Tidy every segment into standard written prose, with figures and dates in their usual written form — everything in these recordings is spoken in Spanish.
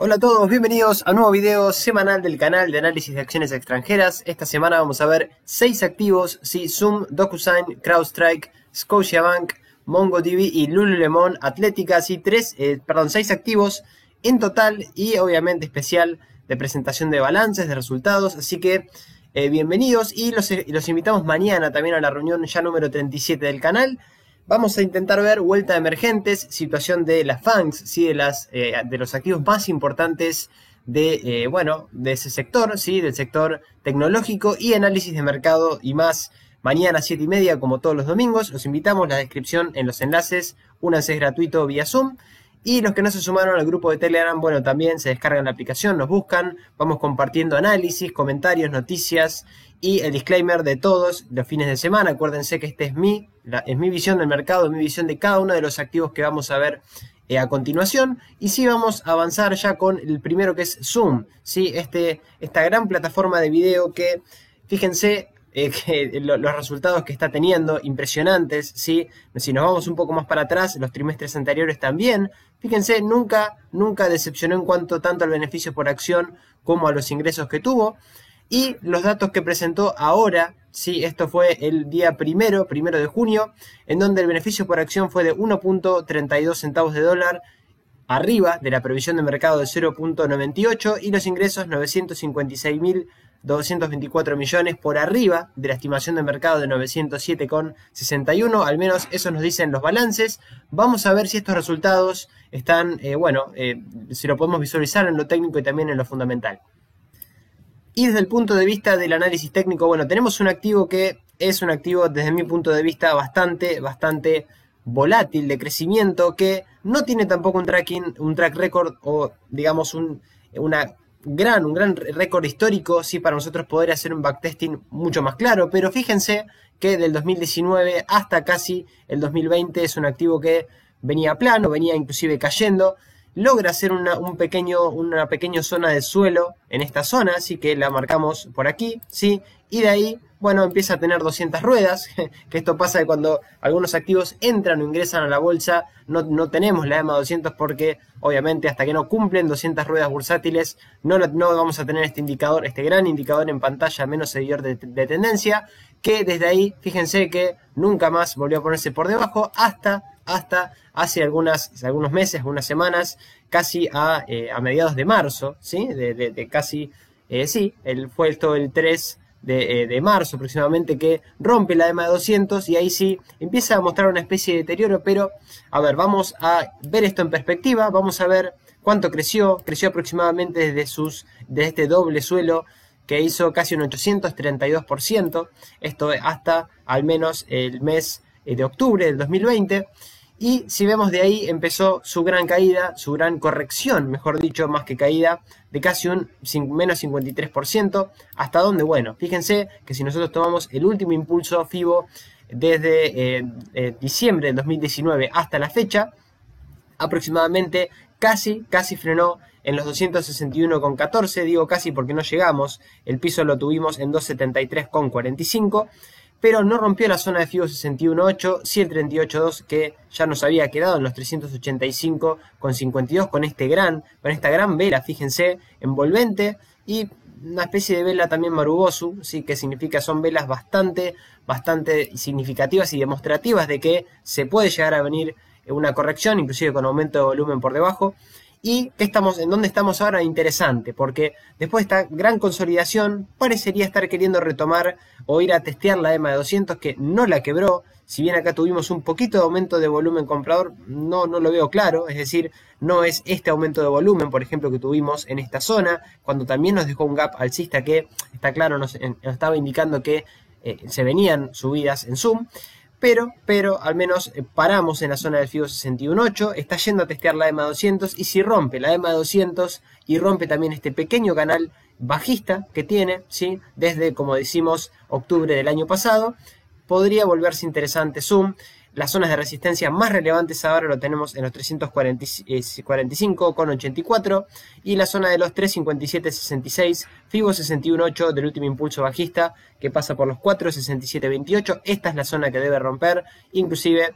Hola a todos, bienvenidos a un nuevo video semanal del canal de análisis de acciones extranjeras. Esta semana vamos a ver 6 activos, sí, Zoom, DocuSign, CrowdStrike, Scotiabank, MongoDB y Lululemon Athletica, sí, 6 activos en total y obviamente especial de presentación de balances, de resultados, así que bienvenidos y los invitamos mañana también a la reunión ya número 37 del canal. Vamos a intentar ver vuelta de emergentes, situación de las FANGs, ¿sí? de los activos más importantes de ese sector, ¿sí? Del sector tecnológico y análisis de mercado y más. Mañana 7:30 como todos los domingos. Los invitamos, la descripción en los enlaces. Únanse, es gratuito vía Zoom. Y los que no se sumaron al grupo de Telegram, bueno, también se descargan la aplicación, nos buscan, vamos compartiendo análisis, comentarios, noticias y el disclaimer de todos los fines de semana. Acuérdense que este es mi visión del mercado, es mi visión de cada uno de los activos que vamos a ver a continuación. Y sí, vamos a avanzar ya con el primero, que es Zoom, ¿sí? Esta gran plataforma de video que, fíjense, que los resultados que está teniendo, impresionantes, ¿sí? Si nos vamos un poco más para atrás, los trimestres anteriores también, fíjense, nunca decepcionó en cuanto tanto al beneficio por acción como a los ingresos que tuvo. Y los datos que presentó ahora, sí, esto fue el día primero de junio, en donde el beneficio por acción fue de 1.32 centavos de dólar, arriba de la previsión de mercado de 0.98, y los ingresos 956.224 millones, por arriba de la estimación de mercado de 907,61, al menos eso nos dicen los balances. Vamos a ver si estos resultados están, si lo podemos visualizar en lo técnico y también en lo fundamental. Y desde el punto de vista del análisis técnico, bueno, tenemos un activo que es un activo desde mi punto de vista bastante volátil de crecimiento, que no tiene tampoco un track record o digamos un gran récord histórico, sí, para nosotros poder hacer un backtesting mucho más claro. Pero fíjense que del 2019 hasta casi el 2020 es un activo que venía plano, venía inclusive cayendo. Logra hacer una pequeña zona de suelo en esta zona, así que la marcamos por aquí, ¿sí? Y de ahí, bueno, empieza a tener 200 ruedas, que esto pasa de cuando algunos activos entran o ingresan a la bolsa, no tenemos la EMA 200 porque obviamente hasta que no cumplen 200 ruedas bursátiles no vamos a tener este indicador, este gran indicador en pantalla, menos seguidor de tendencia, que desde ahí, fíjense que nunca más volvió a ponerse por debajo hasta hace algunos meses, algunas semanas, casi a mediados de marzo, ¿sí? Fue esto el 3 de marzo aproximadamente, que rompe la EMA de 200 y ahí sí empieza a mostrar una especie de deterioro. Pero, a ver, vamos a ver esto en perspectiva, vamos a ver cuánto creció aproximadamente desde este doble suelo que hizo casi un 832%, esto hasta al menos el mes de octubre del 2020. Y si vemos, de ahí empezó su gran caída, su gran corrección, mejor dicho, más que caída, de casi un menos 53%. ¿Hasta dónde? Bueno, fíjense que si nosotros tomamos el último impulso FIBO desde diciembre del 2019 hasta la fecha, aproximadamente casi frenó en los 261,14, digo casi porque no llegamos, el piso lo tuvimos en 273,45, pero no rompió la zona de FIBO 61.8, sí el 38.2 que ya nos había quedado en los 385,52 con esta gran vela, fíjense, envolvente, y una especie de vela también Marubosu, sí, que significa son velas bastante significativas y demostrativas de que se puede llegar a venir una corrección, inclusive con aumento de volumen por debajo. Y en dónde estamos ahora, interesante, porque después de esta gran consolidación parecería estar queriendo retomar o ir a testear la EMA de 200, que no la quebró. Si bien acá tuvimos un poquito de aumento de volumen comprador, no lo veo claro, es decir, no es este aumento de volumen, por ejemplo, que tuvimos en esta zona, cuando también nos dejó un gap alcista que, está claro, nos estaba indicando que se venían subidas en Zoom. Pero al menos paramos en la zona del FIBO 61.8, está yendo a testear la EMA 200, y si rompe la EMA 200 y rompe también este pequeño canal bajista que tiene, ¿sí? Desde, como decimos, octubre del año pasado, podría volverse interesante Zoom. Las zonas de resistencia más relevantes ahora lo tenemos en los 345,84 y la zona de los 357,66, FIBO 61.8 del último impulso bajista que pasa por los 4,6728. Esta es la zona que debe romper, inclusive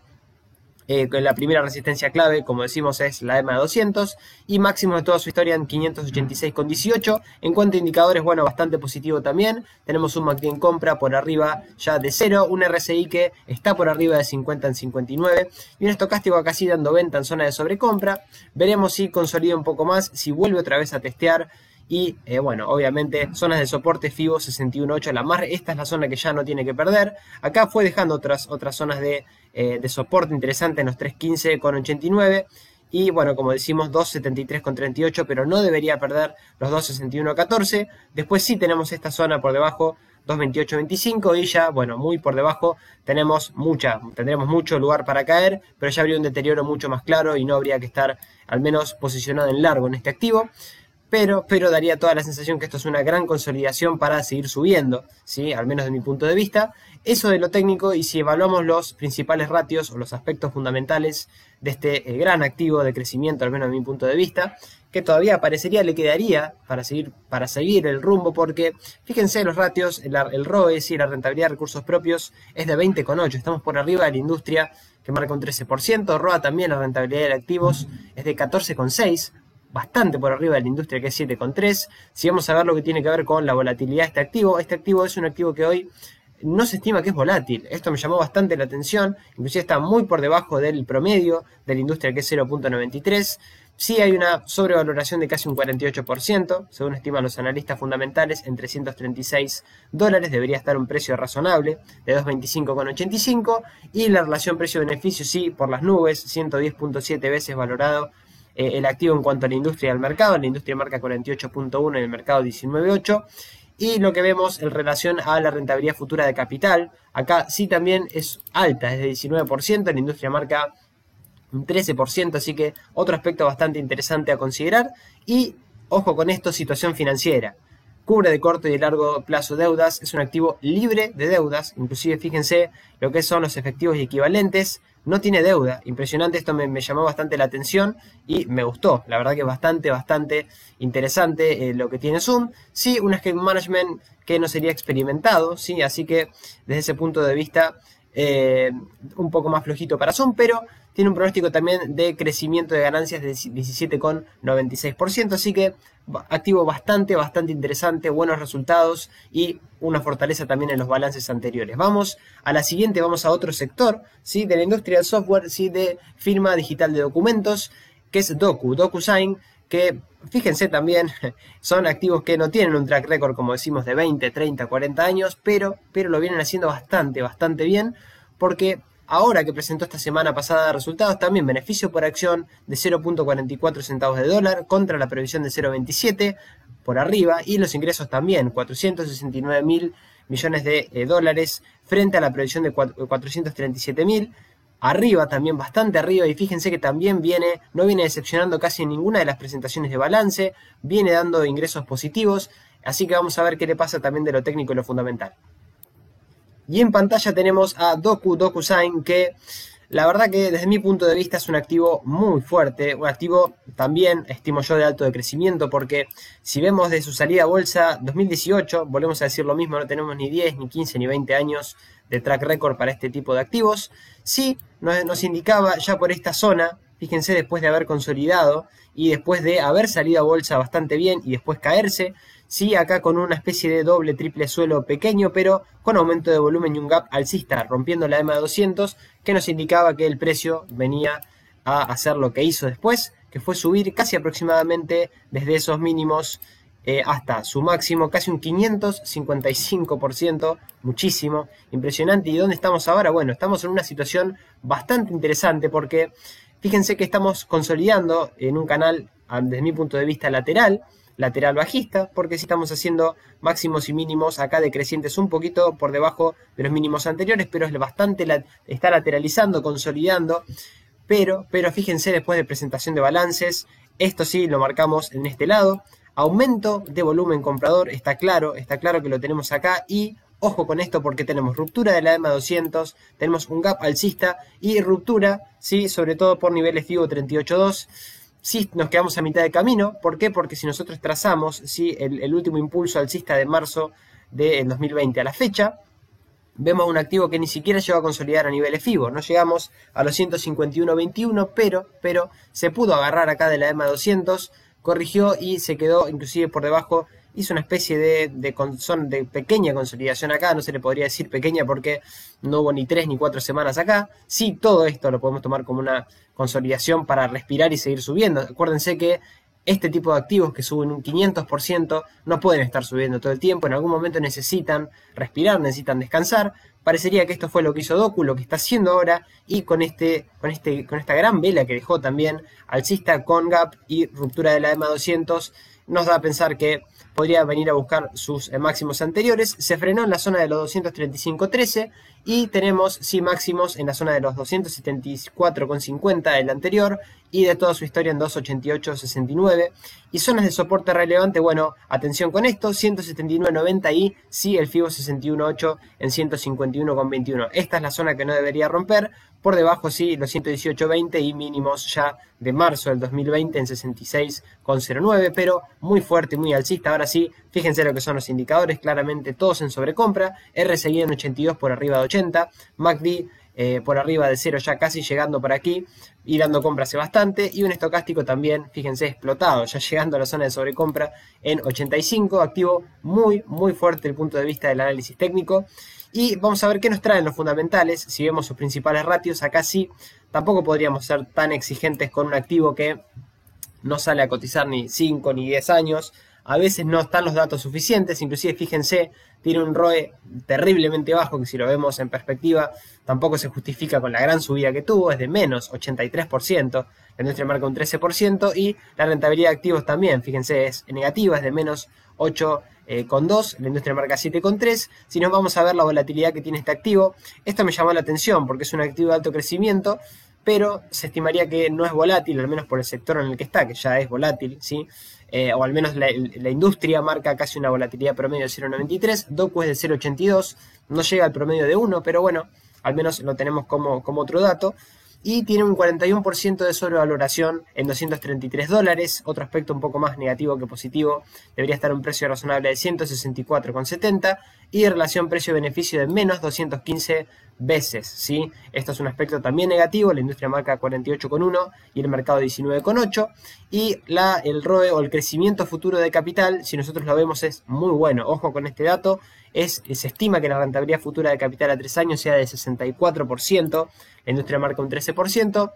La primera resistencia clave, como decimos, es la EMA 200 y máximo de toda su historia en 586,18. En cuanto a indicadores, bueno, bastante positivo también. Tenemos un MACD en compra por arriba ya de 0, un RSI que está por arriba de 50 en 59 y un estocástico acá sí dando venta en zona de sobrecompra. Veremos si consolida un poco más, si vuelve otra vez a testear. Y bueno, obviamente zonas de soporte FIBO 61.8, esta es la zona que ya no tiene que perder. Acá fue dejando otras zonas de soporte interesante en los 315,89 y bueno, como decimos 273,38, pero no debería perder los 261,14. Después sí tenemos esta zona por debajo, 228,25 y ya, bueno, muy por debajo tendremos mucho lugar para caer, pero ya habría un deterioro mucho más claro y no habría que estar al menos posicionado en largo en este activo. Pero daría toda la sensación que esto es una gran consolidación para seguir subiendo, ¿sí? Al menos de mi punto de vista. Eso de lo técnico, y si evaluamos los principales ratios o los aspectos fundamentales de este gran activo de crecimiento, al menos de mi punto de vista, que todavía parecería le quedaría para seguir el rumbo, porque fíjense los ratios, el ROE, sí, la rentabilidad de recursos propios, es de 20,8, estamos por arriba de la industria que marca un 13%, ROA también, la rentabilidad de activos, es de 14,6%, bastante por arriba de la industria que es 7,3. Si vamos a ver lo que tiene que ver con la volatilidad de este activo es un activo que hoy no se estima que es volátil. Esto me llamó bastante la atención, inclusive está muy por debajo del promedio de la industria que es 0,93. Sí hay una sobrevaloración de casi un 48%, según estiman los analistas fundamentales, en $336. Debería estar un precio razonable de 225,85 y la relación precio-beneficio sí por las nubes, 110,7 veces valorado el activo en cuanto a la industria y al mercado. La industria marca 48,1 y el mercado 19,8. Y lo que vemos en relación a la rentabilidad futura de capital, acá sí también es alta, es de 19%, la industria marca un 13%, así que otro aspecto bastante interesante a considerar. Y ojo con esto, situación financiera. Cubre de corto y de largo plazo deudas, es un activo libre de deudas, inclusive fíjense lo que son los efectivos y equivalentes, no tiene deuda, impresionante, esto me llamó bastante la atención y me gustó, la verdad que bastante interesante lo que tiene Zoom. Sí, un escape management que no sería experimentado, sí, así que desde ese punto de vista un poco más flojito para Zoom, pero tiene un pronóstico también de crecimiento de ganancias de 17,96%, así que activo bastante interesante, buenos resultados y una fortaleza también en los balances anteriores. Vamos a la siguiente, vamos a otro sector, ¿sí? De la industria del software, ¿sí? De firma digital de documentos, que es DocuSign, que fíjense también, son activos que no tienen un track record, como decimos, de 20, 30, 40 años, pero lo vienen haciendo bastante bien, porque ahora que presentó esta semana pasada resultados, también beneficio por acción de 0,44 centavos de dólar contra la previsión de 0,27 por arriba, y los ingresos también, 469.000 millones de dólares frente a la previsión de 437.000. Arriba también, bastante arriba, y fíjense que también no viene decepcionando casi en ninguna de las presentaciones de balance, viene dando ingresos positivos, así que vamos a ver qué le pasa también de lo técnico y lo fundamental. Y en pantalla tenemos a DocuSign, que la verdad que desde mi punto de vista es un activo muy fuerte, un activo también, estimo yo, de alto de crecimiento, porque si vemos de su salida a bolsa 2018, volvemos a decir lo mismo, no tenemos ni 10, ni 15, ni 20 años de track record para este tipo de activos. Sí, nos indicaba ya por esta zona, fíjense, después de haber consolidado y después de haber salido a bolsa bastante bien y después caerse, sí, acá con una especie de doble, triple suelo pequeño, pero con aumento de volumen y un gap alcista, rompiendo la EMA 200, que nos indicaba que el precio venía a hacer lo que hizo después, que fue subir casi aproximadamente desde esos mínimos hasta su máximo, casi un 555%, muchísimo, impresionante. ¿Y dónde estamos ahora? Bueno, estamos en una situación bastante interesante porque fíjense que estamos consolidando en un canal, desde mi punto de vista, lateral bajista, porque si estamos haciendo máximos y mínimos acá decrecientes un poquito por debajo de los mínimos anteriores, pero es está lateralizando, consolidando, pero fíjense después de presentación de balances, esto sí lo marcamos en este lado, aumento de volumen comprador, está claro que lo tenemos acá, y ojo con esto porque tenemos ruptura de la EMA 200, tenemos un gap alcista y ruptura, ¿sí? Sobre todo por niveles FIBO 38.2. Sí, nos quedamos a mitad de camino. ¿Por qué? Porque si nosotros trazamos, ¿sí? el último impulso alcista de marzo del 2020 a la fecha, vemos un activo que ni siquiera llegó a consolidar a niveles FIBO. No llegamos a los 151.21, pero se pudo agarrar acá de la EMA 200, corrigió y se quedó inclusive por debajo. Hizo una especie de pequeña consolidación acá, no se le podría decir pequeña porque no hubo ni 3 ni 4 semanas acá. Sí, todo esto lo podemos tomar como una consolidación para respirar y seguir subiendo. Acuérdense que este tipo de activos que suben un 500% no pueden estar subiendo todo el tiempo, en algún momento necesitan respirar, necesitan descansar. Parecería que esto fue lo que hizo Doku, lo que está haciendo ahora, y con esta gran vela que dejó también alcista con gap y ruptura de la EMA 200, nos da a pensar que podría venir a buscar sus máximos anteriores. Se frenó en la zona de los 235.13 y tenemos sí máximos en la zona de los 274.50 el anterior y de toda su historia en 288.69. Y zonas de soporte relevante, bueno, atención con esto, 179.90 y sí el FIBO 61.8 en 151.21. Esta es la zona que no debería romper. Por debajo sí los 118.20 y mínimos ya de marzo del 2020 en 66.09, pero muy fuerte, muy alcista. Ahora sí, fíjense lo que son los indicadores, claramente todos en sobrecompra. RSI en 82 por arriba de 80, MACD por arriba de 0 ya casi llegando por aquí y dando compra hace bastante, y un estocástico también, fíjense, explotado, ya llegando a la zona de sobrecompra en 85, activo muy fuerte desde el punto de vista del análisis técnico. Y vamos a ver qué nos traen los fundamentales. Si vemos sus principales ratios, acá sí, tampoco podríamos ser tan exigentes con un activo que no sale a cotizar ni 5 ni 10 años. A veces no están los datos suficientes, inclusive fíjense, tiene un ROE terriblemente bajo, que si lo vemos en perspectiva, tampoco se justifica con la gran subida que tuvo, es de menos 83%, la industria marca un 13%, y la rentabilidad de activos también, fíjense, es negativa, es de menos 8,2, la industria marca 7,3. Si nos vamos a ver la volatilidad que tiene este activo, esto me llamó la atención porque es un activo de alto crecimiento, pero se estimaría que no es volátil, al menos por el sector en el que está, que ya es volátil, ¿sí? O al menos la industria marca casi una volatilidad promedio de 0,93, Doku es de 0,82, no llega al promedio de 1, pero bueno, al menos lo tenemos como otro dato. Y tiene un 41% de sobrevaloración en $233, otro aspecto un poco más negativo que positivo, debería estar un precio razonable de 164,70 y relación precio-beneficio de menos 215 veces, ¿sí? Esto es un aspecto también negativo, la industria marca 48,1 y el mercado 19,8, y el ROE o el crecimiento futuro de capital, si nosotros lo vemos, es muy bueno. Ojo con este dato, se estima que la rentabilidad futura de capital a 3 años sea de 64%, la industria marca un 13%,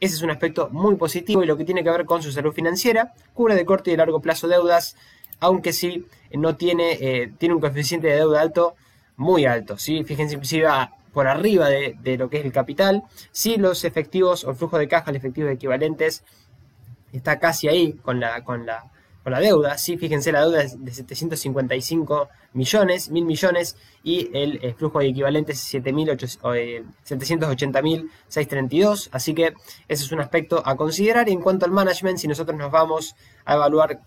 ese es un aspecto muy positivo, y lo que tiene que ver con su salud financiera, cubre de corto y de largo plazo deudas, aunque sí no tiene un coeficiente de deuda alto, muy alto, ¿sí? Fíjense, inclusive por arriba de lo que es el capital. Sí, los efectivos o el flujo de caja, los efectivos equivalentes, está casi ahí con la deuda, ¿sí? Fíjense, la deuda es de 755 millones, 1.000 millones, y el flujo de equivalentes es 780.632, así que ese es un aspecto a considerar. Y en cuanto al management, si nosotros nos vamos a evaluar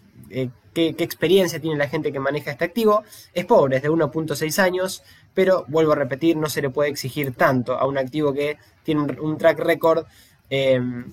qué experiencia tiene la gente que maneja este activo, es pobre, es de 1.6 años, pero vuelvo a repetir, no se le puede exigir tanto a un activo que tiene un track record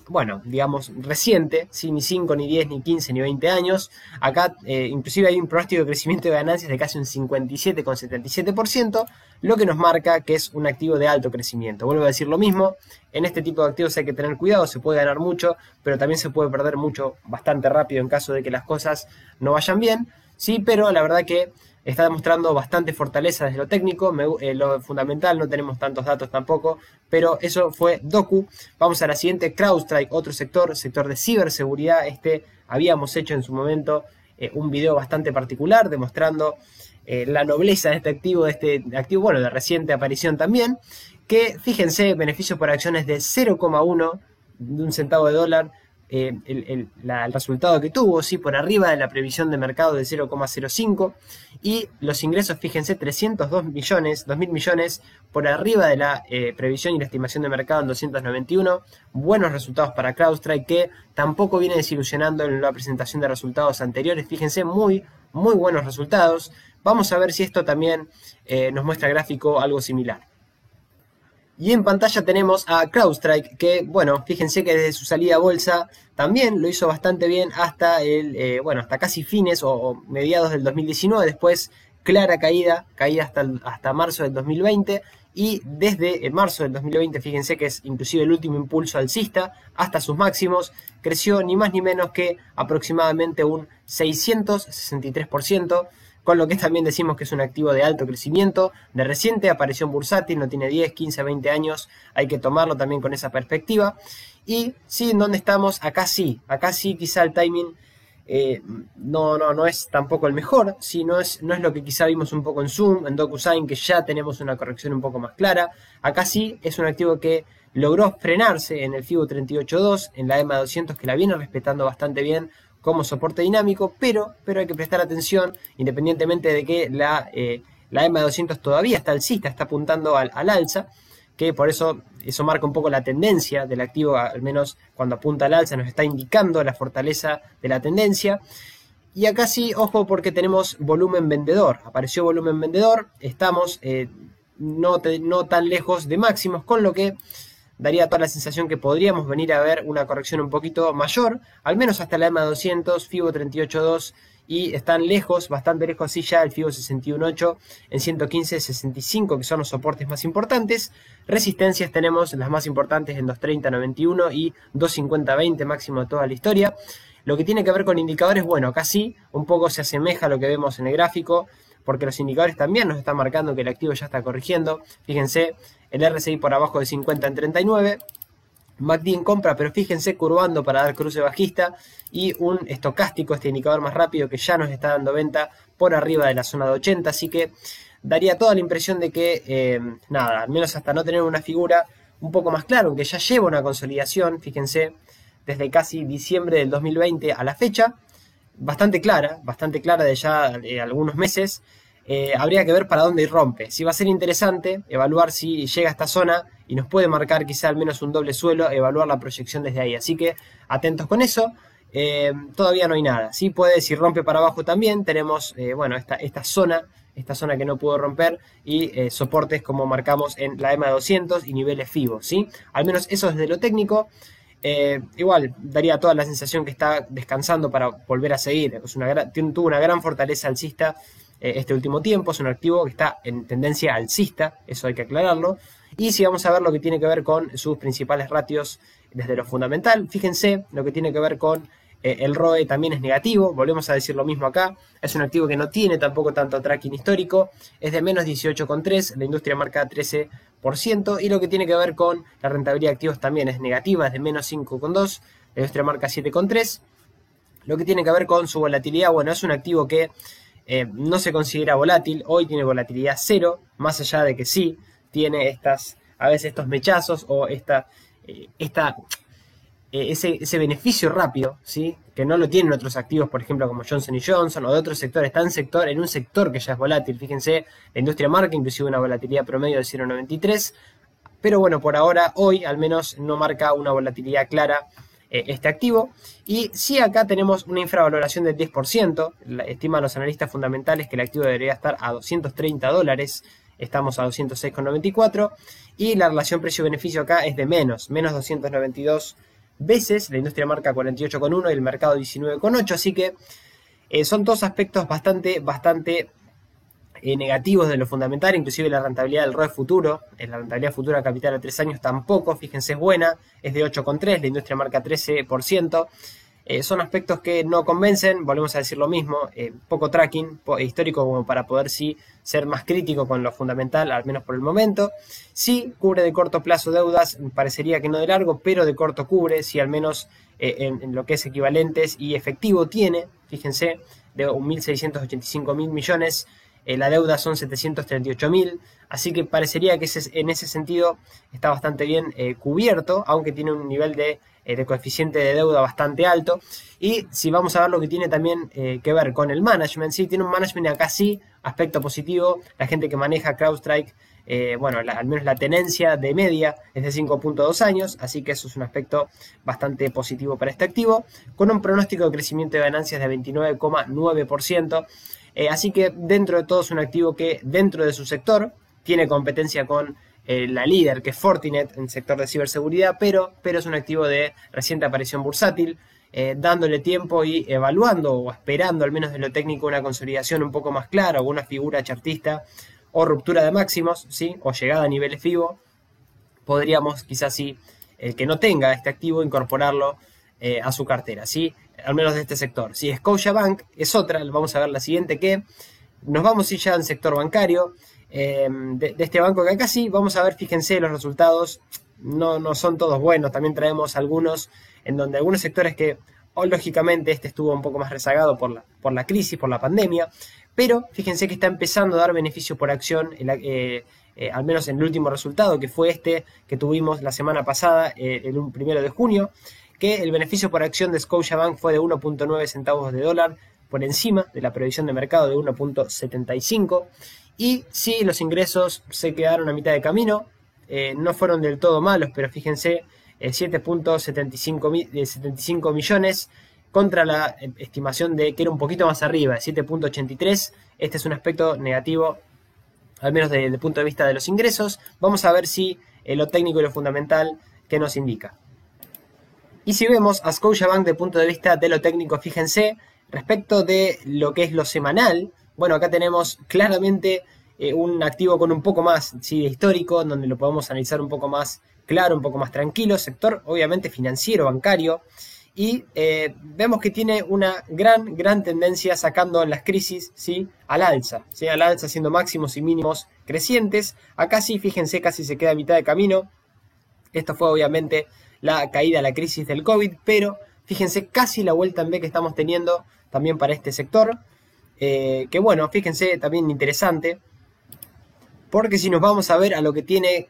bueno, digamos, reciente, ¿sí? Ni 5, ni 10, ni 15, ni 20 años. Acá inclusive hay un pronóstico de crecimiento de ganancias de casi un 57,77%, lo que nos marca que es un activo de alto crecimiento. Vuelvo a decir lo mismo, en este tipo de activos hay que tener cuidado, se puede ganar mucho, pero también se puede perder mucho bastante rápido en caso de que las cosas no vayan bien, ¿sí? Pero la verdad que está demostrando bastante fortaleza desde lo técnico, lo fundamental, no tenemos tantos datos tampoco, pero eso fue Doku. Vamos a la siguiente, CrowdStrike, otro sector de ciberseguridad. Habíamos hecho en su momento un video bastante particular demostrando la nobleza de este activo, bueno, de reciente aparición también, que fíjense, beneficios por acciones de 0,1 de un centavo de dólar, el resultado que tuvo, sí, por arriba de la previsión de mercado de 0,05, y los ingresos, fíjense, 2.000 millones por arriba de la previsión y la estimación de mercado en 291. Buenos resultados para CrowdStrike, que tampoco viene desilusionando en la presentación de resultados anteriores. Fíjense, muy buenos resultados. Vamos a ver si esto también nos muestra gráfico algo similar. Y en pantalla tenemos a CrowdStrike, que, bueno, fíjense que desde su salida a bolsa también lo hizo bastante bien hasta hasta casi fines o mediados del 2019. Después clara caída hasta marzo del 2020, y desde marzo del 2020, fíjense que es inclusive el último impulso alcista, hasta sus máximos, creció ni más ni menos que aproximadamente un 663%, con lo que también decimos que es un activo de alto crecimiento, de reciente aparición bursátil, no tiene 10, 15, 20 años, hay que tomarlo también con esa perspectiva. Y sí, ¿en dónde estamos? Acá sí quizá el timing no es tampoco el mejor, sí, no es lo que quizá vimos un poco en Zoom, en DocuSign, que ya tenemos una corrección un poco más clara. Acá sí es un activo que logró frenarse en el FIBO 38.2, en la EMA 200, que la viene respetando bastante bien como soporte dinámico, pero hay que prestar atención, independientemente de que la EMA 200 todavía está alcista, está apuntando al alza, que por eso marca un poco la tendencia del activo, al menos cuando apunta al alza nos está indicando la fortaleza de la tendencia. Y acá sí, ojo, porque tenemos volumen vendedor, apareció volumen vendedor, estamos no tan lejos de máximos, con lo que daría toda la sensación que podríamos venir a ver una corrección un poquito mayor, al menos hasta la EMA 200, FIBO 38.2, y están lejos, bastante lejos así ya el FIBO 61.8 en 115.65, que son los soportes más importantes. Resistencias tenemos las más importantes en 230.91 y 250.20, máximo de toda la historia. Lo que tiene que ver con indicadores, bueno, acá sí, un poco se asemeja a lo que vemos en el gráfico, porque los indicadores también nos están marcando que el activo ya está corrigiendo. Fíjense, el RSI por abajo de 50 en 39, MACD en compra, pero fíjense curvando para dar cruce bajista, y un estocástico, este indicador más rápido, que ya nos está dando venta por arriba de la zona de 80, así que daría toda la impresión de que, nada, al menos hasta no tener una figura un poco más clara, aunque ya lleva una consolidación, fíjense, desde casi diciembre del 2020 a la fecha, bastante clara de ya algunos meses. Habría que ver para dónde rompe. Si va a ser interesante evaluar si llega a esta zona y nos puede marcar quizá al menos un doble suelo, evaluar la proyección desde ahí. Así que atentos con eso. Todavía no hay nada. Sí puede, si rompe para abajo también, tenemos bueno, esta zona que no pudo romper, y soportes como marcamos en la EMA 200 y niveles FIBO, ¿sí? Al menos eso desde lo técnico. Igual daría toda la sensación que está descansando para volver a seguir. Tuvo una gran fortaleza alcista este último tiempo, es un activo que está en tendencia alcista, eso hay que aclararlo. Y si vamos a ver lo que tiene que ver con sus principales ratios desde lo fundamental, fíjense lo que tiene que ver con el ROE también es negativo, volvemos a decir lo mismo acá, es un activo que no tiene tampoco tanto tracking histórico, es de menos 18,3, la industria marca 13%, y lo que tiene que ver con la rentabilidad de activos también es negativa, es de menos 5,2, la industria marca 7,3. Lo que tiene que ver con su volatilidad, bueno, es un activo que no se considera volátil, hoy tiene volatilidad cero, más allá de que sí tiene a veces estos mechazos o ese beneficio rápido, ¿sí? Que no lo tienen otros activos, por ejemplo, como Johnson Johnson o de otros sectores. Está en un sector que ya es volátil. Fíjense, la industria marca inclusive una volatilidad promedio de 0,93, pero bueno, por ahora, hoy al menos no marca una volatilidad clara este activo. Y sí, acá tenemos una infravaloración del 10%, estiman los analistas fundamentales que el activo debería estar a $230, estamos a 206,94, y la relación precio-beneficio acá es de menos 292 veces, la industria marca 48,1 y el mercado 19,8, así que son todos aspectos bastante negativos de lo fundamental, inclusive la rentabilidad del ROE futuro, la rentabilidad futura capital a 3 años tampoco, fíjense, es buena, es de 8,3, la industria marca 13%, son aspectos que no convencen, volvemos a decir lo mismo, poco tracking histórico como para poder sí ser más crítico con lo fundamental, al menos por el momento. Sí cubre de corto plazo deudas, parecería que no de largo, pero de corto cubre, sí al menos en lo que es equivalentes y efectivo tiene, fíjense, de 1.685.000 millones, la deuda son 738.000, así que parecería que en ese sentido está bastante bien cubierto, aunque tiene un nivel de coeficiente de deuda bastante alto. Y si vamos a ver lo que tiene también que ver con el management, sí, tiene un management acá sí, aspecto positivo, la gente que maneja CrowdStrike, bueno, al menos la tenencia de media es de 5,2 años, así que eso es un aspecto bastante positivo para este activo, con un pronóstico de crecimiento de ganancias de 29,9%, así que dentro de todo es un activo que dentro de su sector tiene competencia con la líder, que es Fortinet en el sector de ciberseguridad, pero es un activo de reciente aparición bursátil, dándole tiempo y evaluando o esperando al menos de lo técnico una consolidación un poco más clara o una figura chartista o ruptura de máximos, ¿sí? O llegada a niveles FIBO, podríamos quizás sí, el que no tenga este activo, incorporarlo a su cartera, ¿sí? Al menos de este sector. Si Scotiabank es otra, vamos a ver la siguiente, que nos vamos a ir ya al sector bancario de este banco, que acá sí vamos a ver, fíjense, los resultados no son todos buenos. También traemos algunos en donde algunos sectores que, lógicamente, este estuvo un poco más rezagado por la crisis, por la pandemia, pero fíjense que está empezando a dar beneficio por acción, al menos en el último resultado, que fue este que tuvimos la semana pasada, el 1 de junio, que el beneficio por acción de Scotiabank fue de 1.9 centavos de dólar, por encima de la previsión de mercado de 1.75, y sí, los ingresos se quedaron a mitad de camino, no fueron del todo malos, pero fíjense, 7.75 millones contra la estimación de que era un poquito más arriba, 7.83. Este es un aspecto negativo, al menos desde el punto de vista de los ingresos. Vamos a ver si lo técnico y lo fundamental que nos indica. Y si vemos a Scotiabank desde el punto de vista de lo técnico, fíjense, respecto de lo que es lo semanal, bueno, acá tenemos claramente un activo con un poco más, ¿sí?, de histórico, donde lo podemos analizar un poco más claro, un poco más tranquilo, sector obviamente financiero, bancario, y vemos que tiene una gran tendencia sacando en las crisis, ¿sí?, al alza, ¿sí?, al alza, haciendo máximos y mínimos crecientes. Acá sí, fíjense, casi se queda a mitad de camino. Esto fue obviamente la caída, la crisis del COVID, pero fíjense casi la vuelta en B que estamos teniendo también para este sector, que bueno, fíjense, también interesante, porque si nos vamos a ver a lo que tiene,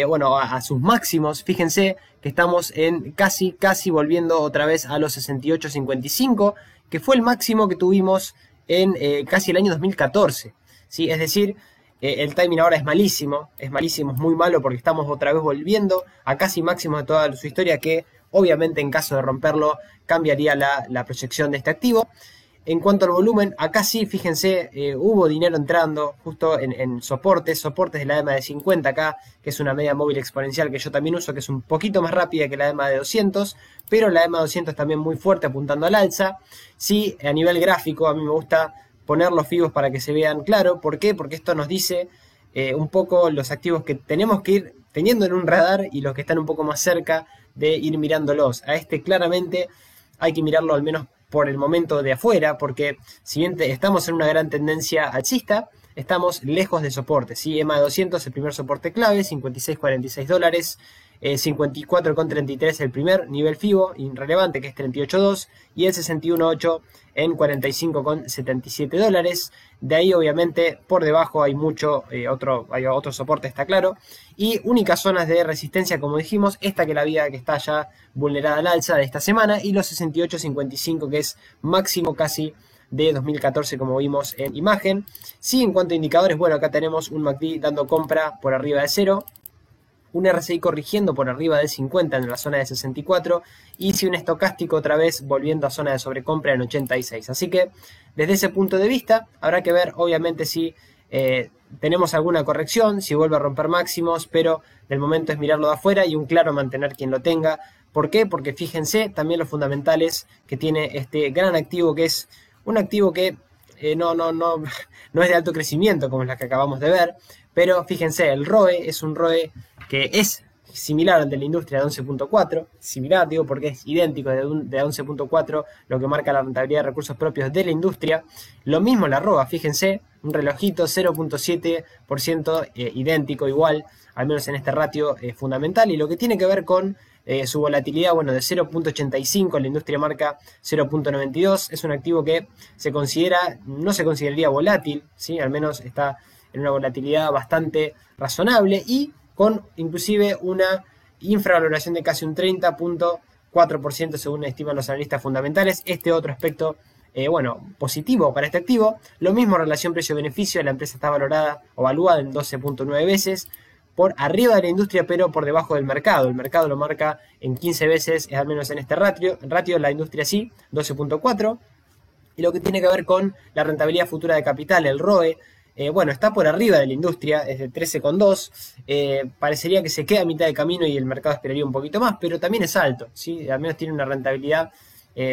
bueno, a sus máximos, fíjense que estamos en casi volviendo otra vez a los 68.55, que fue el máximo que tuvimos en casi el año 2014, ¿sí? Es decir, el timing ahora es malísimo, es muy malo, porque estamos otra vez volviendo a casi máximos de toda su historia, que obviamente en caso de romperlo cambiaría la proyección de este activo. En cuanto al volumen, acá sí, fíjense, hubo dinero entrando justo en soportes de la EMA de 50 acá, que es una media móvil exponencial que yo también uso, que es un poquito más rápida que la EMA de 200, pero la EMA de 200 también muy fuerte, apuntando al alza. Sí, a nivel gráfico a mí me gusta poner los FIBOs para que se vean claro. ¿Por qué? Porque esto nos dice un poco los activos que tenemos que ir teniendo en un radar y los que están un poco más cerca de ir mirándolos. A este claramente hay que mirarlo al menos por el momento de afuera, porque si bien estamos en una gran tendencia alcista, estamos lejos de soporte, ¿sí? EMA de 200 el primer soporte clave, 56.46 dólares, 54.33 el primer nivel FIBO irrelevante, que es 38.2, y el 61.8 en 45.77 dólares. De ahí obviamente por debajo hay hay otro soporte, está claro, y únicas zonas de resistencia, como dijimos, esta que está ya vulnerada al alza de esta semana, y los 68.55, que es máximo casi de 2014, como vimos en imagen. Sí, en cuanto a indicadores, bueno, acá tenemos un MACD dando compra por arriba de 0, un RSI corrigiendo por arriba del 50 en la zona de 64, y si un estocástico otra vez volviendo a zona de sobrecompra en 86. Así que desde ese punto de vista habrá que ver obviamente si tenemos alguna corrección, si vuelve a romper máximos, pero del momento es mirarlo de afuera y un claro mantener quien lo tenga. ¿Por qué? Porque fíjense también los fundamentales que tiene este gran activo, que es un activo que no es de alto crecimiento como es la que acabamos de ver, pero fíjense, el ROE es un ROE que es similar al de la industria de 11.4, similar digo porque es idéntico de 11.4, lo que marca la rentabilidad de recursos propios de la industria. Lo mismo la ROA, fíjense, un relojito 0.7%, idéntico, igual, al menos en este ratio fundamental. Y lo que tiene que ver con su volatilidad, bueno, de 0.85, la industria marca 0.92, es un activo que no se consideraría volátil, ¿sí? Al menos está en una volatilidad bastante razonable y con inclusive una infravaloración de casi un 30.4% según estiman los analistas fundamentales. Este otro aspecto, bueno, positivo para este activo. Lo mismo relación precio-beneficio, la empresa está valorada o valuada en 12.9 veces, por arriba de la industria pero por debajo del mercado. El mercado lo marca en 15 veces, al menos en este ratio, la industria sí, 12.4. Y lo que tiene que ver con la rentabilidad futura de capital, el ROE, bueno, está por arriba de la industria, es de 13.2, parecería que se queda a mitad de camino y el mercado esperaría un poquito más, pero también es alto, ¿sí? Al menos tiene una rentabilidad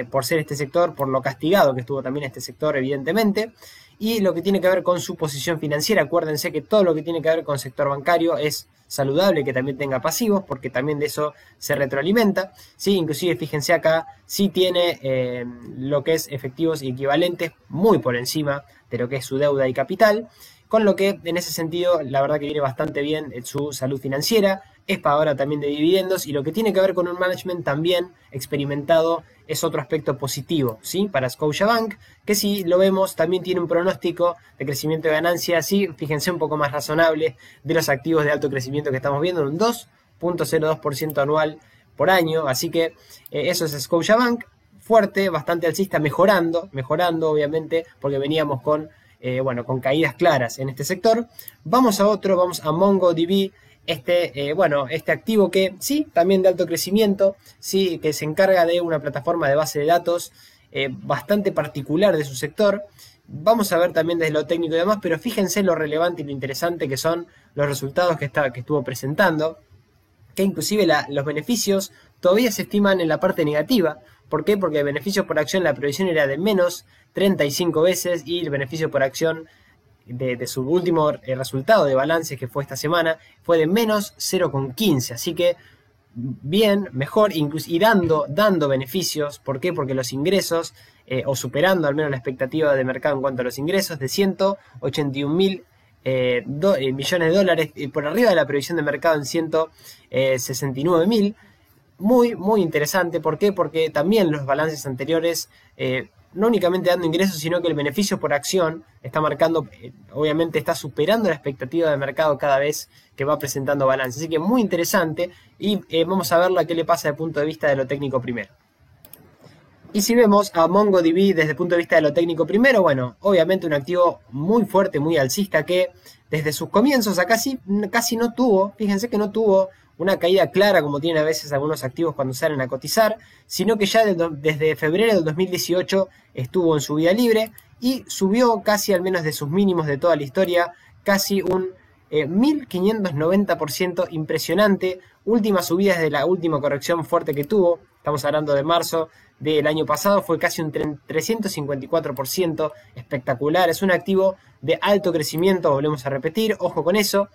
por ser este sector, por lo castigado que estuvo también este sector, evidentemente. Y lo que tiene que ver con su posición financiera, acuérdense que todo lo que tiene que ver con el sector bancario es saludable que también tenga pasivos, porque también de eso se retroalimenta, ¿sí? Inclusive fíjense acá, sí tiene lo que es efectivos y equivalentes muy por encima de lo que es su deuda y capital, con lo que en ese sentido la verdad que viene bastante bien su salud financiera, es pagadora también de dividendos, y lo que tiene que ver con un management también experimentado es otro aspecto positivo, ¿sí? Para Scotiabank, que si lo vemos también tiene un pronóstico de crecimiento de ganancias, sí, fíjense, un poco más razonable de los activos de alto crecimiento que estamos viendo, un 2.02% anual por año, así que eso es Scotiabank, fuerte, bastante alcista, mejorando obviamente, porque veníamos con caídas claras en este sector. Vamos a otro, vamos a MongoDB, este activo que sí, también de alto crecimiento, sí, que se encarga de una plataforma de base de datos bastante particular de su sector. Vamos a ver también desde lo técnico y demás, pero fíjense lo relevante y lo interesante que son los resultados que estuvo presentando, que inclusive los beneficios todavía se estiman en la parte negativa. ¿Por qué? Porque el beneficio por acción, la previsión era de menos 35 veces, y el beneficio por acción de su último resultado de balance, que fue esta semana, fue de menos 0,15. Así que bien, mejor, incluso, y dando beneficios. ¿Por qué? Porque los ingresos, o superando al menos la expectativa de mercado en cuanto a los ingresos, de 181.000 millones de dólares, por arriba de la previsión de mercado en 169.000. Muy, muy interesante. ¿Por qué? Porque también los balances anteriores, no únicamente dando ingresos, sino que el beneficio por acción está marcando, obviamente está superando la expectativa de mercado cada vez que va presentando balance. Así que muy interesante, y vamos a verlo a qué le pasa desde el punto de vista de lo técnico primero. Y si vemos a MongoDB desde el punto de vista de lo técnico primero, bueno, obviamente un activo muy fuerte, muy alcista, que desde sus comienzos acá casi no tuvo, fíjense que no tuvo una caída clara como tienen a veces algunos activos cuando salen a cotizar, sino que ya desde febrero del 2018 estuvo en subida libre y subió casi, al menos de sus mínimos de toda la historia, casi un 1590%, impresionante. Última subida desde la última corrección fuerte que tuvo, estamos hablando de marzo del año pasado, fue casi un 354%, espectacular. Es un activo de alto crecimiento, volvemos a repetir, ojo con eso.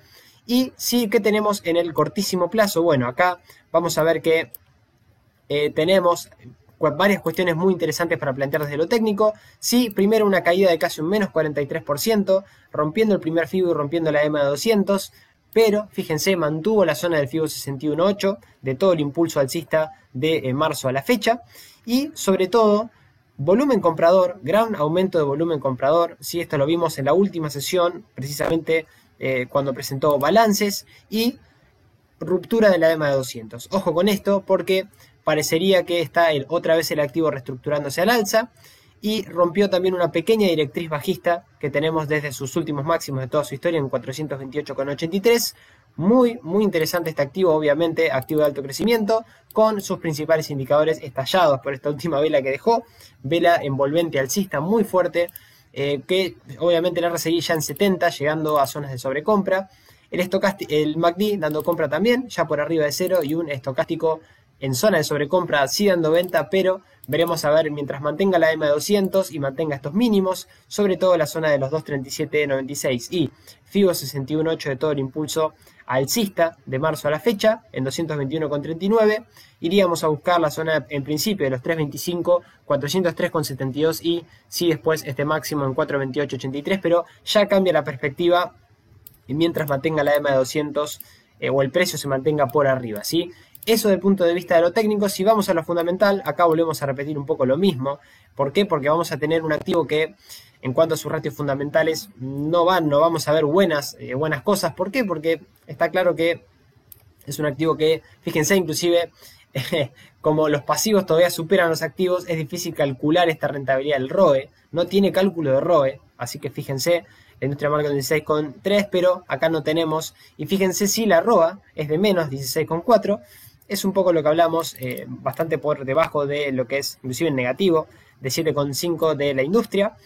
Y sí, ¿qué tenemos en el cortísimo plazo? Bueno, acá vamos a ver que tenemos varias cuestiones muy interesantes para plantear desde lo técnico. Sí, primero una caída de casi un menos 43%, rompiendo el primer FIBO y rompiendo la EMA de 200, pero fíjense, mantuvo la zona del FIBO 61.8 de todo el impulso alcista de marzo a la fecha, y sobre todo volumen comprador, gran aumento de volumen comprador. Sí, esto lo vimos en la última sesión, precisamente cuando presentó balances, y ruptura de la EMA de 200. Ojo con esto, porque parecería que está otra vez el activo reestructurándose al alza, y rompió también una pequeña directriz bajista que tenemos desde sus últimos máximos de toda su historia en 428,83. Muy, muy interesante este activo, obviamente activo de alto crecimiento, con sus principales indicadores estallados por esta última vela que dejó, vela envolvente alcista muy fuerte, que obviamente el RSI ya en 70, llegando a zonas de sobrecompra. El MACD dando compra también, ya por arriba de cero, y un estocástico en zona de sobrecompra, sí dando venta, pero veremos a ver mientras mantenga la EMA de 200 y mantenga estos mínimos, sobre todo la zona de los 237.96 y FIBO 61.8 de todo el impulso alcista de marzo a la fecha, en 221,39, iríamos a buscar la zona en principio de los 325, 403,72 y sí después este máximo en 428,83, pero ya cambia la perspectiva mientras mantenga la EMA de 200 o el precio se mantenga por arriba, ¿sí? Eso desde el punto de vista de lo técnico. Si vamos a lo fundamental, acá volvemos a repetir un poco lo mismo. ¿Por qué? Porque vamos a tener un activo que, en cuanto a sus ratios fundamentales, no vamos a ver buenas cosas. ¿Por qué? Porque está claro que es un activo que, fíjense, inclusive, como los pasivos todavía superan los activos, es difícil calcular esta rentabilidad del ROE. No tiene cálculo de ROE, así que fíjense, la industria marca un 16,3, pero acá no tenemos. Y fíjense si la ROA es de menos 16,4. Es un poco lo que hablamos, bastante por debajo de lo que es inclusive en negativo, de 7,5 de la industria.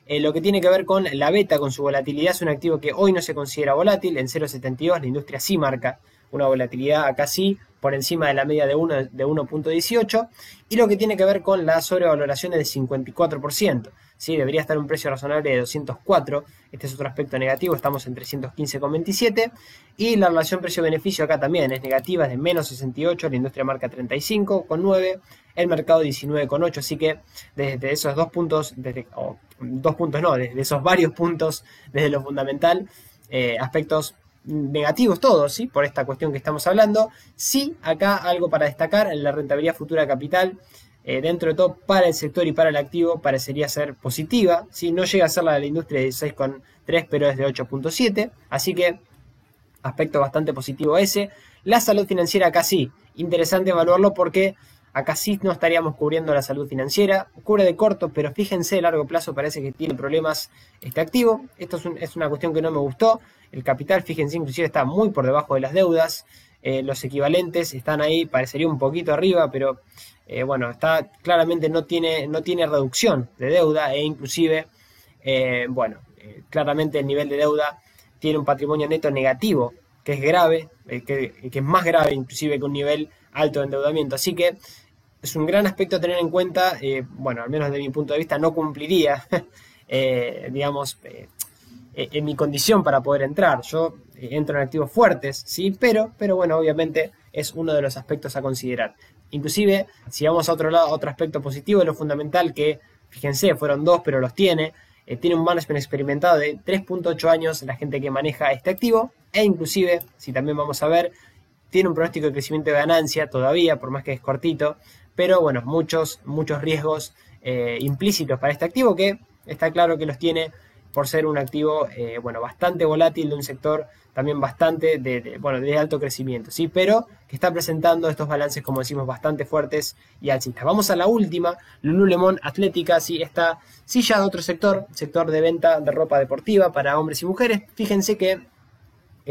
Lo que tiene que ver con la beta, con su volatilidad, es un activo que hoy no se considera volátil, en 0,72, la industria sí marca una volatilidad acá sí por encima de la media de 1.18, y lo que tiene que ver con la sobrevaloración es de 54%. ¿Sí? Debería estar un precio razonable de 204, este es otro aspecto negativo, estamos en 315,27, y la relación precio-beneficio acá también es negativa, es de menos 68, la industria marca 35,9, el mercado 19,8, así que desde esos dos puntos, desde esos varios puntos, desde lo fundamental, aspectos negativos todos, ¿sí? Por esta cuestión que estamos hablando. Sí, acá algo para destacar, en la rentabilidad futura de capital, dentro de todo para el sector y para el activo parecería ser positiva, ¿sí? No llega a ser la de la industria de 16,3, pero es de 8,7, así que aspecto bastante positivo ese. La salud financiera acá sí, interesante evaluarlo porque acá sí no estaríamos cubriendo la salud financiera, cubre de corto, pero fíjense, a largo plazo parece que tiene problemas este activo. Esto es una cuestión que no me gustó. El capital, fíjense, inclusive está muy por debajo de las deudas. Los equivalentes están ahí, parecería un poquito arriba, pero bueno, está claramente no tiene reducción de deuda e inclusive, claramente el nivel de deuda tiene un patrimonio neto negativo, que es grave, que es más grave inclusive que un nivel alto de endeudamiento. Así que es un gran aspecto a tener en cuenta, al menos desde mi punto de vista no cumpliría, en mi condición para poder entrar. Yo entro en activos fuertes, ¿sí? Pero bueno, obviamente es uno de los aspectos a considerar. Inclusive, si vamos a otro lado, otro aspecto positivo de lo fundamental, que fíjense, fueron dos, pero los tiene un management experimentado de 3.8 años la gente que maneja este activo, e inclusive, si también vamos a ver, tiene un pronóstico de crecimiento de ganancia todavía, por más que es cortito, pero bueno, muchos riesgos implícitos para este activo, que está claro que los tiene por ser un activo bastante volátil, de un sector también bastante de alto crecimiento, ¿sí? Pero que está presentando estos balances, como decimos, bastante fuertes y alcistas. Vamos a la última, Lululemon Athletica, ¿sí? Está ya de otro sector de venta de ropa deportiva para hombres y mujeres. Fíjense que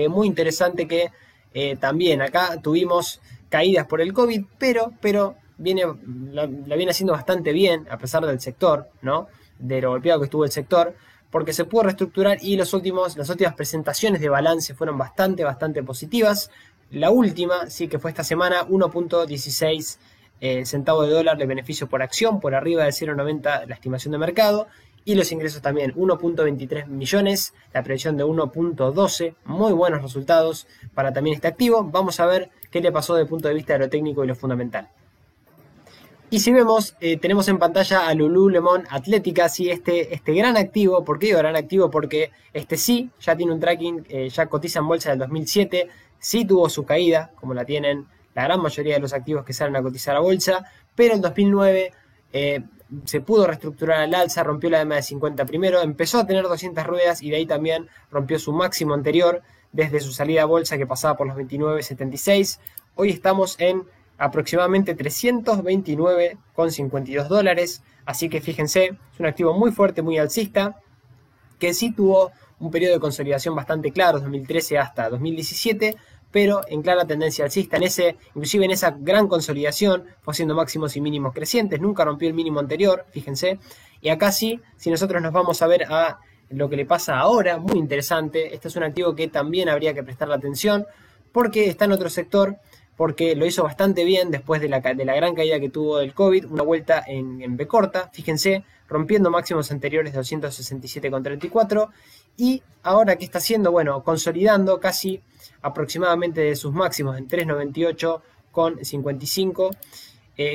muy interesante que también acá tuvimos caídas por el COVID, pero la viene haciendo bastante bien, a pesar del sector, ¿no? De lo golpeado que estuvo el sector, porque se pudo reestructurar y las últimas presentaciones de balance fueron bastante positivas. La última, sí, que fue esta semana, 1.16 centavos de dólar de beneficio por acción, por arriba del 0.90 la estimación de mercado, y los ingresos también, 1.23 millones, la previsión de 1.12, muy buenos resultados para también este activo. Vamos a ver qué le pasó desde el punto de vista de lo técnico y lo fundamental. Y si vemos, tenemos en pantalla a Lululemon Athletica, sí, este gran activo. ¿Por qué digo gran activo? Porque sí ya tiene un tracking, ya cotiza en bolsa del 2007, sí tuvo su caída, como la tienen la gran mayoría de los activos que salen a cotizar a bolsa, pero en 2009 se pudo reestructurar al alza, rompió la EMA de 50 primero, empezó a tener 200 ruedas y de ahí también rompió su máximo anterior desde su salida a bolsa, que pasaba por los 29.76. Hoy estamos en aproximadamente 329,52 dólares, así que fíjense, es un activo muy fuerte, muy alcista, que sí tuvo un periodo de consolidación bastante claro, 2013 hasta 2017, pero en clara tendencia alcista. Inclusive en esa gran consolidación fue haciendo máximos y mínimos crecientes, nunca rompió el mínimo anterior, fíjense. Y acá sí, si nosotros nos vamos a ver a lo que le pasa ahora, muy interesante, este es un activo que también habría que prestarle atención, porque está en otro sector, porque lo hizo bastante bien después de la gran caída que tuvo del COVID, una vuelta en B corta, fíjense, rompiendo máximos anteriores de 267,34, y ahora ¿qué está haciendo? Bueno, consolidando casi aproximadamente de sus máximos en 398,55,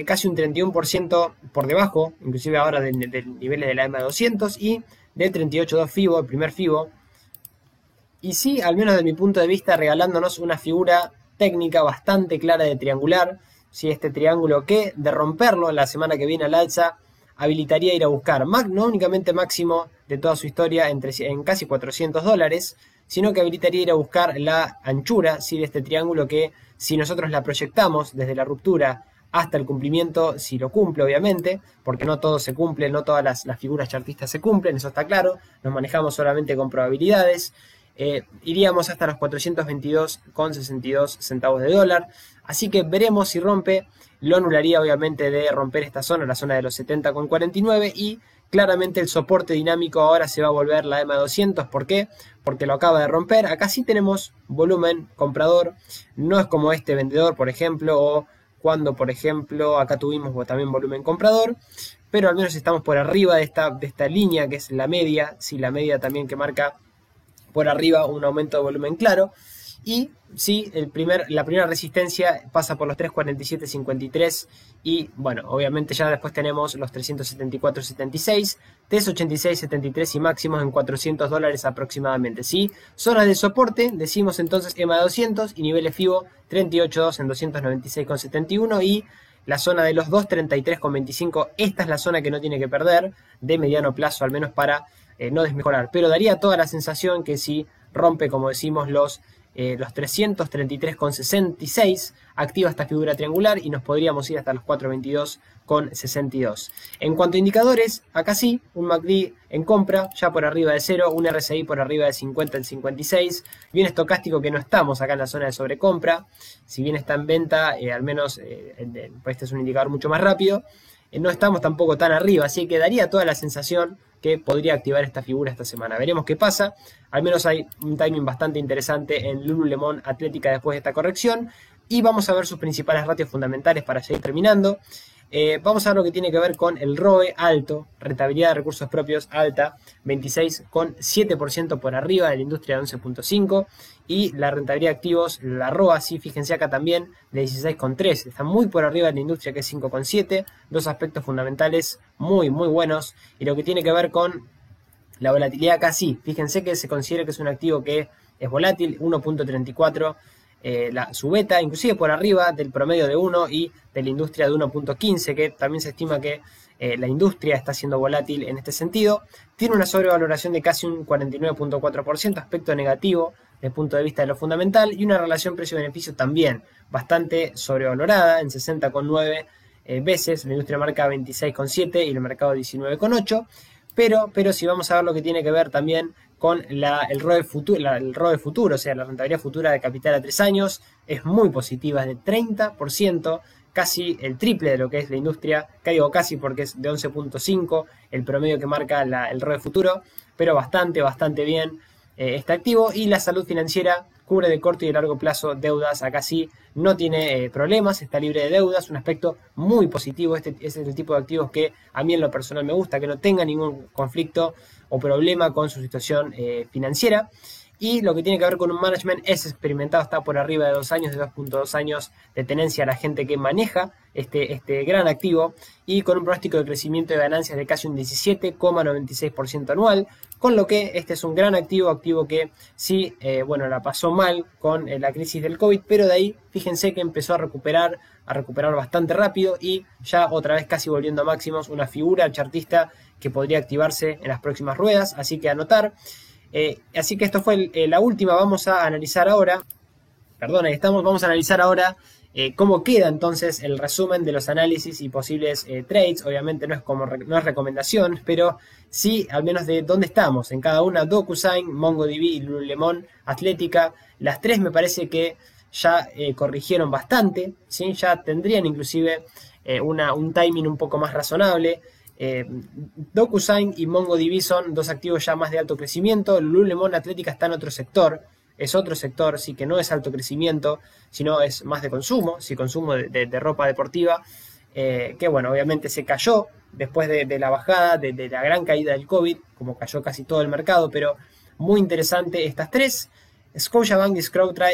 casi un 31% por debajo, inclusive ahora del nivel de la EMA 200 y de 38,2 FIBO, el primer FIBO, y sí, al menos desde mi punto de vista, regalándonos una figura técnica bastante clara de triangular, ¿sí? Este triángulo que de romperlo la semana que viene al alza habilitaría ir a buscar no únicamente máximo de toda su historia en casi 400 dólares, sino que habilitaría ir a buscar la anchura, ¿sí? De este triángulo, que si nosotros la proyectamos desde la ruptura hasta el cumplimiento, si lo cumple obviamente, porque no todo se cumple, no todas las figuras chartistas se cumplen, eso está claro, nos manejamos solamente con probabilidades, iríamos hasta los 422,62 centavos de dólar, así que veremos si rompe. Lo anularía obviamente de romper esta zona, la zona de los 70,49, y Claramente el soporte dinámico ahora se va a volver la EMA 200. ¿Por qué? Porque lo acaba de romper. Acá sí tenemos volumen comprador. No es como este vendedor, por ejemplo, o cuando, por ejemplo, acá tuvimos también volumen comprador. Pero al menos estamos por arriba de esta línea que es la media. Sí, la media también que marca por arriba un aumento de volumen claro. Y sí, la primera resistencia pasa por los 347.53 y bueno, obviamente ya después tenemos los 374.76, 386.73 y máximos en $400 aproximadamente, ¿sí? Zonas de soporte, decimos entonces EMA 200 y niveles FIBO 38.2 en 296.71 y la zona de los 233.25, esta es la zona que no tiene que perder de mediano plazo, al menos para no desmejorar, pero daría toda la sensación que si rompe, como decimos, los 333.66, activa esta figura triangular y nos podríamos ir hasta los 422.62. En cuanto a indicadores, acá sí, un MACD en compra, ya por arriba de 0, un RSI por arriba de 50 en 56, bien estocástico que no estamos acá en la zona de sobrecompra, si bien está en venta, al menos este es un indicador mucho más rápido, no estamos tampoco tan arriba, así que daría toda la sensación que podría activar esta figura esta semana. Veremos qué pasa. Al menos hay un timing bastante interesante en Lululemon Atlética después de esta corrección. Y vamos a ver sus principales ratios fundamentales para seguir terminando. Vamos a ver lo que tiene que ver con el ROE alto, rentabilidad de recursos propios alta, 26,7% por arriba de la industria de 11,5%. Y la rentabilidad de activos, la ROA, sí, fíjense acá también, de 16,3%. Está muy por arriba de la industria que es 5,7%. Dos aspectos fundamentales muy, muy buenos. Y lo que tiene que ver con la volatilidad acá sí. Fíjense que se considera que es un activo que es volátil, 1,34%. Su beta, inclusive por arriba del promedio de 1 y de la industria de 1,15, que también se estima que la industria está siendo volátil en este sentido. Tiene una sobrevaloración de casi un 49,4%, aspecto negativo desde el punto de vista de lo fundamental, y una relación precio-beneficio también bastante sobrevalorada, en 60,9 veces, la industria marca 26,7 y el mercado 19,8. Pero si vamos a ver lo que tiene que ver también con el ROE futuro, o sea, la rentabilidad futura de capital a 3 años, es muy positiva, es de 30%, casi el triple de lo que es la industria, que digo casi porque es de 11,5 el promedio que marca el ROE futuro, pero bastante bien está activo. Y la salud financiera cubre de corto y de largo plazo deudas, acá sí no tiene problemas, está libre de deudas, un aspecto muy positivo. Este es el tipo de activos que a mí en lo personal me gusta, que no tenga ningún conflicto o problema con su situación financiera. Y lo que tiene que ver con un management es experimentado, está por arriba de 2 años, de 2,2 años de tenencia a la gente que maneja este gran activo, y con un pronóstico de crecimiento de ganancias de casi un 17,96% anual, con lo que este es un gran activo que sí, la pasó mal con la crisis del COVID, pero de ahí fíjense que empezó a recuperar bastante rápido y ya otra vez casi volviendo a máximos, una figura chartista que podría activarse en las próximas ruedas, así que anotar. Así que esto fue la última. Vamos a analizar ahora, vamos a analizar ahora cómo queda entonces el resumen de los análisis y posibles trades. Obviamente no es recomendación, pero sí al menos de dónde estamos en cada una. DocuSign, MongoDB y Lululemon Atlética, las tres me parece que ya corrigieron bastante, ¿sí? Ya tendrían inclusive un timing un poco más razonable. DocuSign y MongoDB son dos activos ya más de alto crecimiento. Lululemon Atlética está en otro sector, es otro sector, sí, que no es alto crecimiento, sino es más de consumo, sí, consumo de ropa deportiva, que bueno, obviamente se cayó después de la bajada, de la gran caída del COVID, como cayó casi todo el mercado, pero muy interesante estas tres. Scotiabank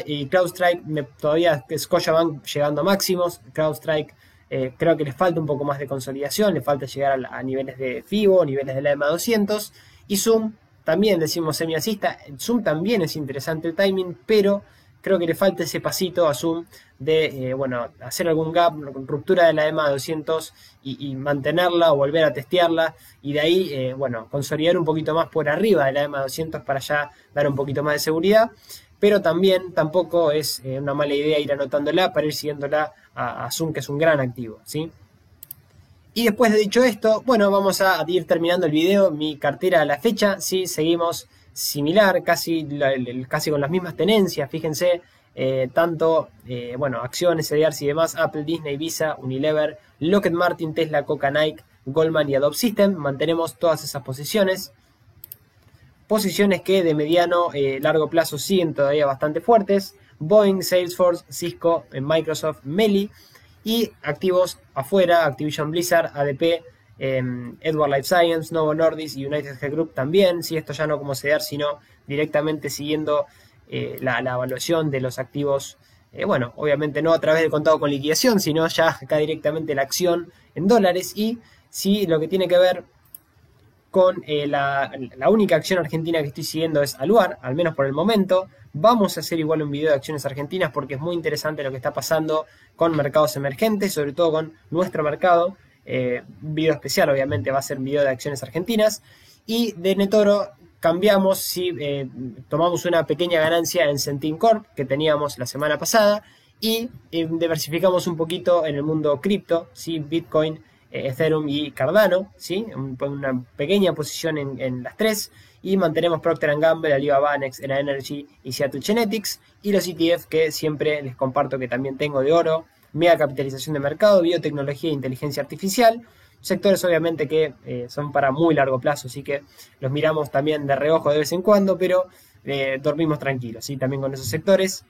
y CrowdStrike, todavía Scotiabank llegando a máximos, CrowdStrike creo que les falta un poco más de consolidación, le falta llegar a niveles de FIBO, niveles de la EMA 200, y Zoom también decimos semi-alcista. Zoom también es interesante el timing, pero creo que le falta ese pasito a Zoom de hacer algún gap, ruptura de la EMA 200 y mantenerla o volver a testearla, y de ahí consolidar un poquito más por arriba de la EMA 200 para ya dar un poquito más de seguridad. Pero tampoco es una mala idea ir anotándola para ir siguiéndola a Zoom, que es un gran activo, ¿sí? Y después de dicho esto, vamos a ir terminando el video. Mi cartera a la fecha, sí, seguimos similar, casi con las mismas tenencias, fíjense, acciones, CDRs y demás, Apple, Disney, Visa, Unilever, Lockheed Martin, Tesla, Coca, Nike, Goldman y Adobe System. Mantenemos todas esas posiciones. Posiciones que de mediano largo plazo siguen todavía bastante fuertes. Boeing, Salesforce, Cisco, Microsoft, Meli. Y activos afuera, Activision Blizzard, ADP, Edward Life Science, Novo Nordisk y United Health Group también. Si esto ya no como CEDAR, sino directamente siguiendo la evaluación de los activos. Bueno, obviamente no a través del contado con liquidación, sino ya acá directamente la acción en dólares. Y si lo que tiene que ver con la única acción argentina que estoy siguiendo es Aluar, al menos por el momento. Vamos a hacer igual un video de acciones argentinas porque es muy interesante lo que está pasando con mercados emergentes, sobre todo con nuestro mercado. Un video especial obviamente va a ser un video de acciones argentinas. Y de Netoro cambiamos, si tomamos una pequeña ganancia en Centin Corp que teníamos la semana pasada y diversificamos un poquito en el mundo cripto, ¿sí? Bitcoin, Ethereum y Cardano, ¿sí? Una pequeña posición en las tres. Y mantenemos Procter & Gamble, Alibaba, Next Era Energy y Seattle Genetics. Y los ETF que siempre les comparto que también tengo de oro, mega capitalización de mercado, biotecnología e inteligencia artificial. Sectores obviamente que son para muy largo plazo, así que los miramos también de reojo de vez en cuando, pero dormimos tranquilos, ¿sí? También con esos sectores.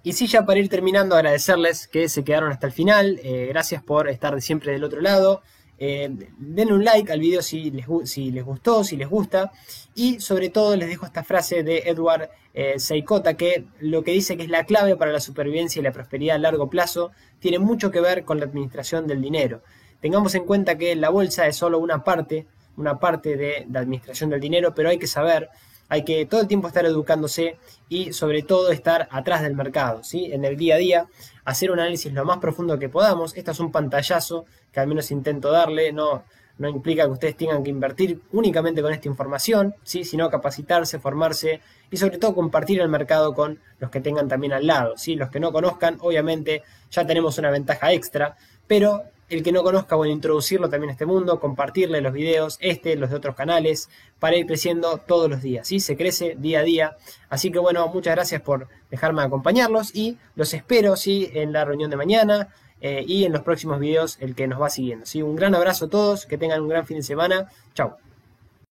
Y sí, ya para ir terminando, agradecerles que se quedaron hasta el final. Gracias por estar siempre del otro lado. Denle un like al video si les gustó, si les gusta. Y sobre todo les dejo esta frase de Edward Seikota, que lo que dice que es la clave para la supervivencia y la prosperidad a largo plazo tiene mucho que ver con la administración del dinero. Tengamos en cuenta que la bolsa es solo una parte de la administración del dinero, pero hay que saber, hay que todo el tiempo estar educándose y sobre todo estar atrás del mercado, ¿sí? En el día a día, hacer un análisis lo más profundo que podamos. Esto es un pantallazo que al menos intento darle, no implica que ustedes tengan que invertir únicamente con esta información, ¿sí? Sino capacitarse, formarse y sobre todo compartir el mercado con los que tengan también al lado, ¿sí? Los que no conozcan, obviamente ya tenemos una ventaja extra, pero el que no conozca, bueno, introducirlo también a este mundo, compartirle los videos, los de otros canales, para ir creciendo todos los días, ¿sí? Se crece día a día. Así que bueno, muchas gracias por dejarme acompañarlos y los espero, ¿sí? En la reunión de mañana y en los próximos videos el que nos va siguiendo, ¿sí? Un gran abrazo a todos, que tengan un gran fin de semana. Chau.